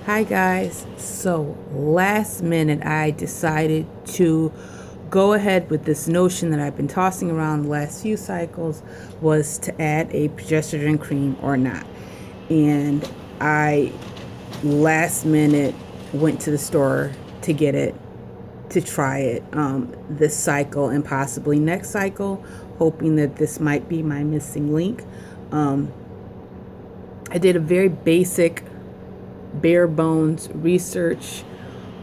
Hi guys, so last minute I decided to go ahead with this notion that I've been tossing around the last few cycles, was to add a progesterone cream or not. And I last minute went to the store to get it, to try it this cycle and possibly next cycle, hoping that this might be my missing link. I did a very basic, bare bones research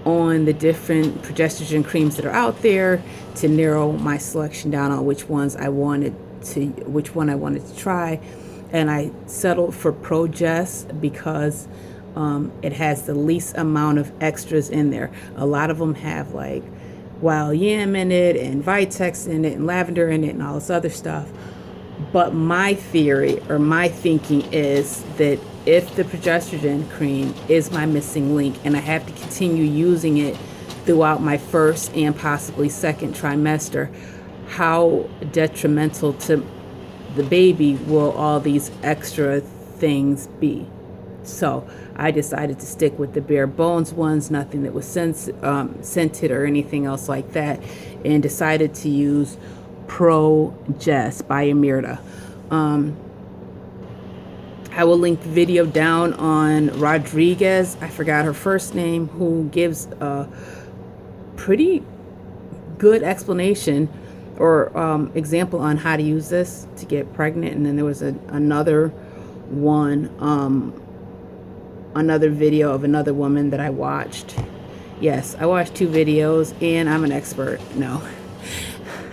on the different progesterone creams that are out there to narrow my selection down on which one I wanted to try. And I settled for Progest because it has the least amount of extras in there. A lot of them have like wild yam in it and Vitex in it and lavender in it and all this other stuff. But my theory or my thinking is that if the progesterone cream is my missing link and I have to continue using it throughout my first and possibly second trimester, how detrimental to the baby will all these extra things be? So I decided to stick with the bare bones ones, nothing that was scented or anything else like that, and decided to use Progest by Amirta. I will link the video down on Rodriguez, I forgot her first name, who gives a pretty good explanation or example on how to use this to get pregnant. And then there was another one, another video of another woman that I watched. Yes, I watched 2 videos and I'm an expert. No,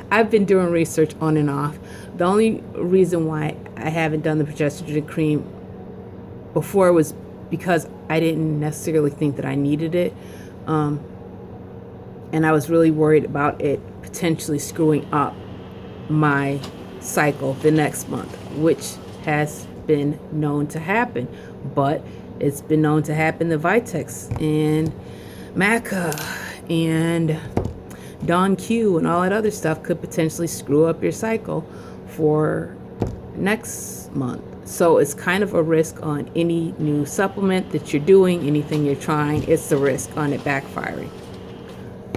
I've been doing research on and off. The only reason why I haven't done the progesterone cream before was because I didn't necessarily think that I needed it. And I was really worried about it potentially screwing up my cycle the next month, which has been known to happen. But it's been known to happen to Vitex and Maca and Dawn Q and all that other stuff could potentially screw up your cycle for next month. So it's kind of a risk on any new supplement that you're doing, anything you're trying. It's the risk on it backfiring.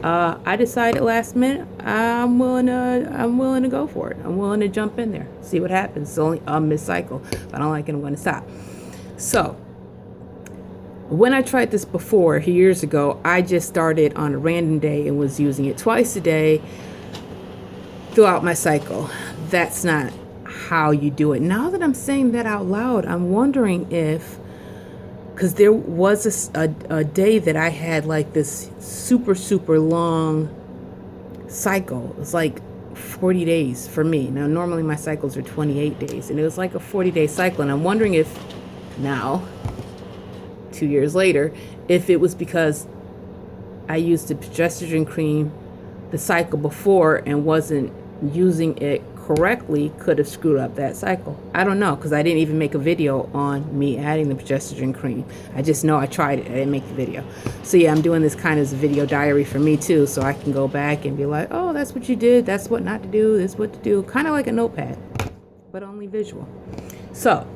I decided last minute I'm willing to go for it. I'm willing to jump in there, see what happens. It's only a missed cycle. If I don't like it, I'm going to stop. So when I tried this before years ago, I just started on a random day and was using it twice a day throughout my cycle. That's not how you do it. Now that I'm saying that out loud, I'm wondering if, because there was a day that I had like this super long cycle. It was like 40 days for me. Now normally my cycles are 28 days, and it was like a 40-day cycle. And I'm wondering if now, 2 years later, if it was because I used the progesterone cream the cycle before and wasn't using it correctly, could have screwed up that cycle. I don't know, because I didn't even make a video on me adding the progesterone cream. I just know I tried it. I didn't make the video. So yeah, I'm doing this kind of as a video diary for me too, so I can go back and be like, oh, that's what you did, that's what not to do, this is what to do. Kind of like a notepad, but only visual. So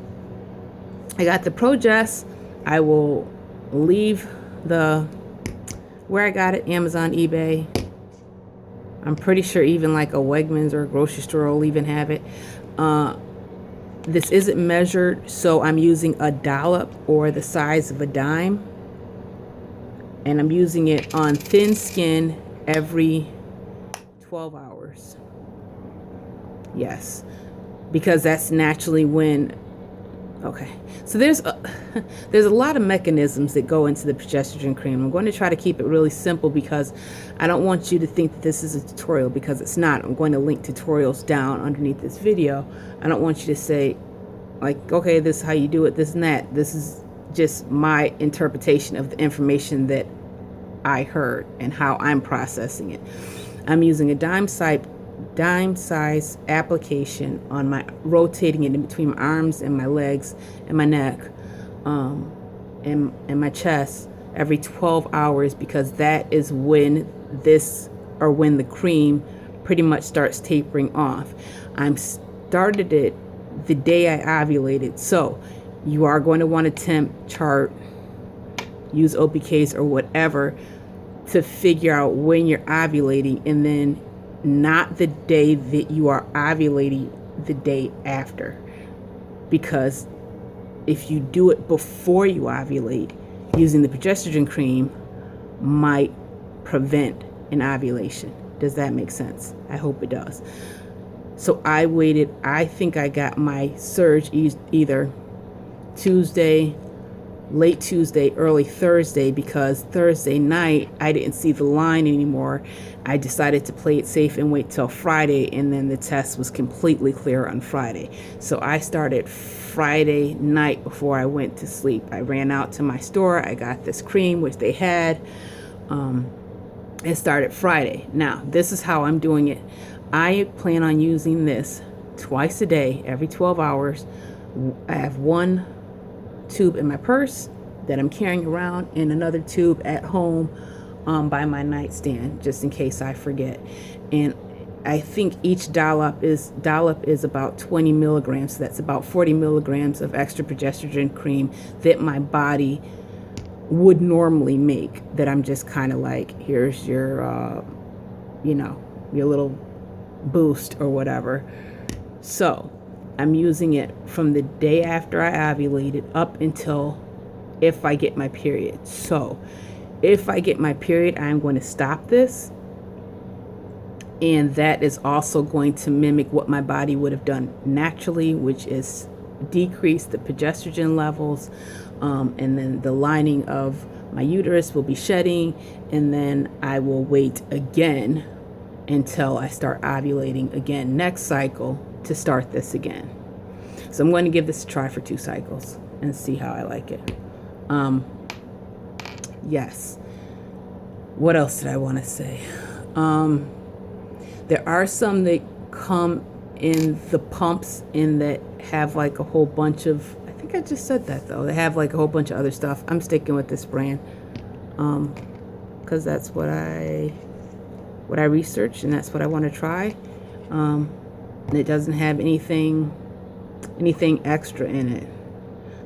I got the Progest. I will leave where I got it, Amazon, eBay. I'm pretty sure even like a Wegmans or a grocery store will even have it. This isn't measured, so I'm using a dollop or the size of a dime. And I'm using it on thin skin every 12 hours. Yes, because that's naturally when... Okay, so there's a lot of mechanisms that go into the progesterone cream. I'm going to try to keep it really simple because I don't want you to think that this is a tutorial, because it's not. I'm going to link tutorials down underneath this video. I don't want you to say like, okay, this is how you do it, this and that. This is just my interpretation of the information that I heard and how I'm processing it. I'm using a dime size application on my, rotating it in between my arms and my legs and my neck and my chest every 12 hours, because that is when when the cream pretty much starts tapering off. I'm started it the day I ovulated, so you are going to want to temp chart use OPKs or whatever to figure out when you're ovulating, and then not the day that you are ovulating, the day after. Because if you do it before you ovulate, using the progesterone cream might prevent an ovulation. Does that make sense? I hope it does. So I waited. I think I got my surge either Tuesday, late Tuesday, early Thursday, because Thursday night I didn't see the line anymore. I decided to play it safe and wait till Friday, and then the test was completely clear on Friday. So I started Friday night before I went to sleep. I ran out to my store. I got this cream, which they had. It started Friday. Now, this is how I'm doing it. I plan on using this twice a day, every 12 hours. I have one tube in my purse that I'm carrying around, and another tube at home by my nightstand, just in case I forget. And I think each dollop is about 20 milligrams. So that's about 40 milligrams of extra progesterone cream that my body would normally make, that I'm just kind of like, here's your your little boost or whatever. So I'm using it from the day after I ovulated up until if I get my period. So if I get my period, I'm going to stop this, and that is also going to mimic what my body would have done naturally, which is decrease the progesterone levels, and then the lining of my uterus will be shedding, and then I will wait again until I start ovulating again next cycle to start this again. So I'm going to give this a try for 2 cycles and see how I like it. Yes. What else did I want to say? There are some that come in the pumps and that have like a whole bunch of, I think I just said that though, they have like a whole bunch of other stuff. I'm sticking with this brand because that's what I researched, and that's what I want to try. It doesn't have anything extra in it,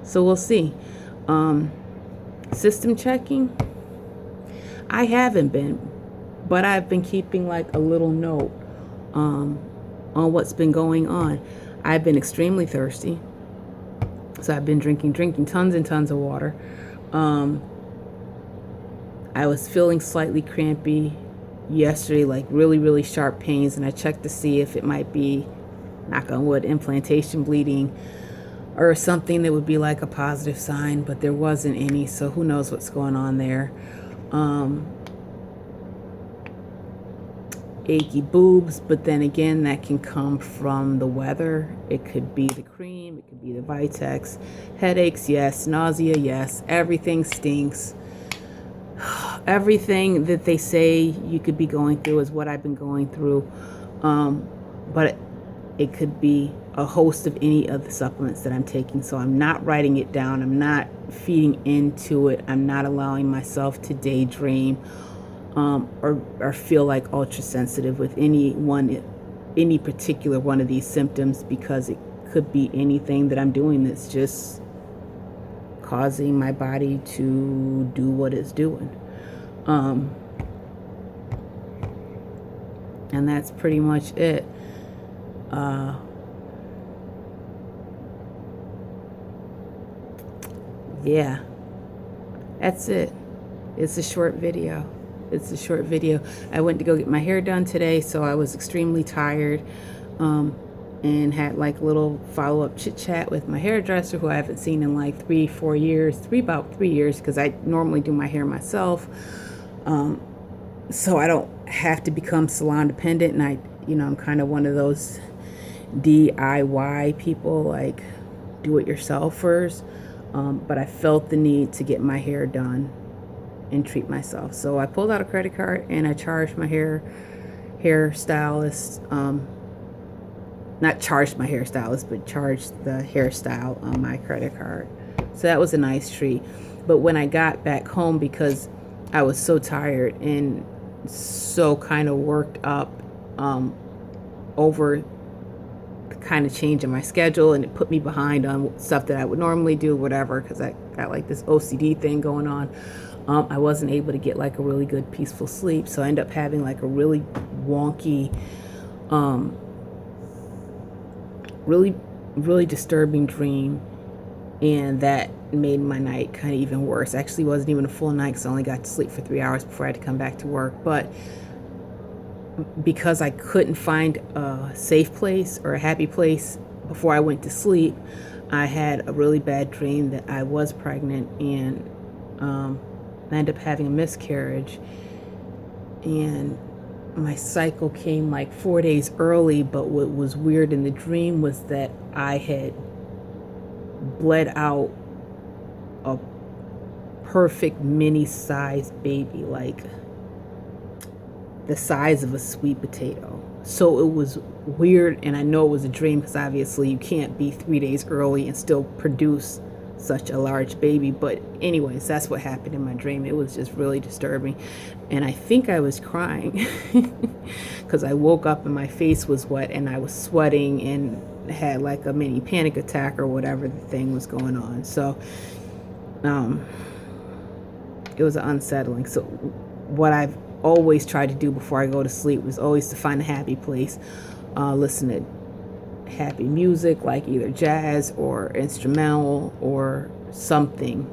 so we'll see. System checking, I haven't been, but I've been keeping like a little note on what's been going on. I've been extremely thirsty, so I've been drinking tons and tons of water. I was feeling slightly crampy yesterday, like really sharp pains, and I checked to see if it might be, knock on wood, implantation bleeding or something that would be like a positive sign, but there wasn't any, so who knows what's going on there. Achy boobs, but then again, that can come from the weather. It could be the cream, it could be the Vitex. Headaches, yes. Nausea, yes. Everything stinks. Everything that they say you could be going through is what I've been going through. But it could be a host of any of the supplements that I'm taking. So I'm not writing it down. I'm not feeding into it. I'm not allowing myself to daydream or feel like ultra sensitive with any particular one of these symptoms, because it could be anything that I'm doing that's just causing my body to do what it's doing. And that's pretty much it. Yeah, that's it. It's a short video. I went to go get my hair done today, so I was extremely tired, and had like a little follow-up chit chat with my hairdresser, who I haven't seen in like about 3 years, because I normally do my hair myself, so I don't have to become salon dependent. And I'm kind of one of those DIY people, like do it yourselfers, but I felt the need to get my hair done and treat myself. So I pulled out a credit card and I charged my hairstylist, not charged my hairstylist, but charged the hairstyle on my credit card. So that was a nice treat. But when I got back home, because I was so tired and so kind of worked up over kind of change in my schedule, and it put me behind on stuff that I would normally do, whatever, because I got like this OCD thing going on. I wasn't able to get like a really good peaceful sleep, so I ended up having like a really wonky, really disturbing dream, and that made my night kind of even worse. Actually, it wasn't even a full night because I only got to sleep for 3 hours before I had to come back to work. But because I couldn't find a safe place or a happy place before I went to sleep, I had a really bad dream that I was pregnant, and I ended up having a miscarriage. And my cycle came like 4 days early, but what was weird in the dream was that I had bled out a perfect mini-sized baby, like the size of a sweet potato. So it was weird, and I know it was a dream because obviously you can't be 3 days early and still produce such a large baby. But anyways, that's what happened in my dream. It was just really disturbing, and I think I was crying because I woke up and my face was wet and I was sweating and had like a mini panic attack or whatever the thing was going on. So it was unsettling. So what I've always tried to do before I go to sleep was always to find a happy place, listen to happy music, like either jazz or instrumental or something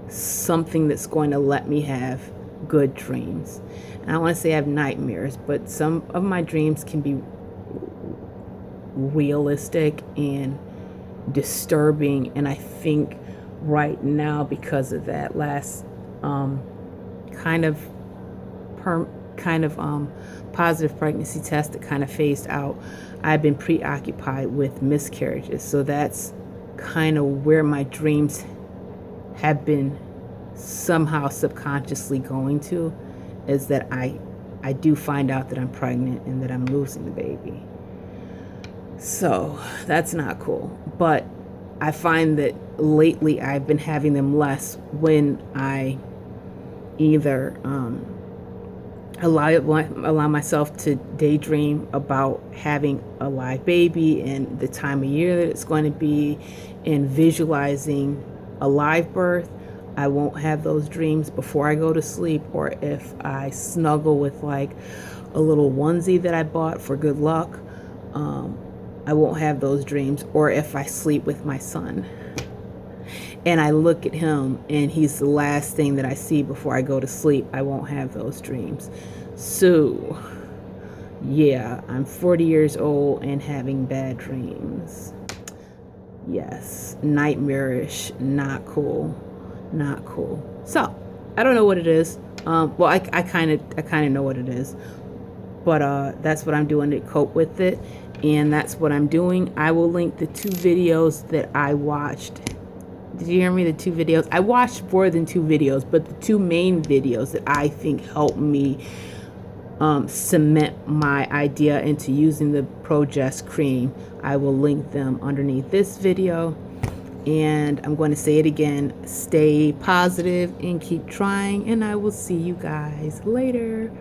that's going to let me have good dreams. And I don't want to say I have nightmares, but some of my dreams can be realistic and disturbing, and I think right now, because of that last kind of positive pregnancy test that kind of phased out, I've been preoccupied with miscarriages. So that's kind of where my dreams have been somehow subconsciously going to, is that I do find out that I'm pregnant and that I'm losing the baby. So that's not cool. But I find that lately I've been having them less when I either allow myself to daydream about having a live baby and the time of year that it's going to be, and visualizing a live birth. I won't have those dreams before I go to sleep, or if I snuggle with like a little onesie that I bought for good luck, I won't have those dreams. Or if I sleep with my son and I look at him and he's the last thing that I see before I go to sleep, I won't have those dreams. So yeah, I'm 40 years old and having bad dreams. Yes, nightmarish, not cool. So I don't know what it is. Well, I kind of know what it is, but that's what I'm doing to cope with it, and that's what I'm doing. I will link the 2 videos that I watched. Did you hear me? The 2 videos. I watched more than 2 videos, but the 2 main videos that I think helped me cement my idea into using the Progest cream, I will link them underneath this video. And I'm going to say it again: stay positive and keep trying, and I will see you guys later.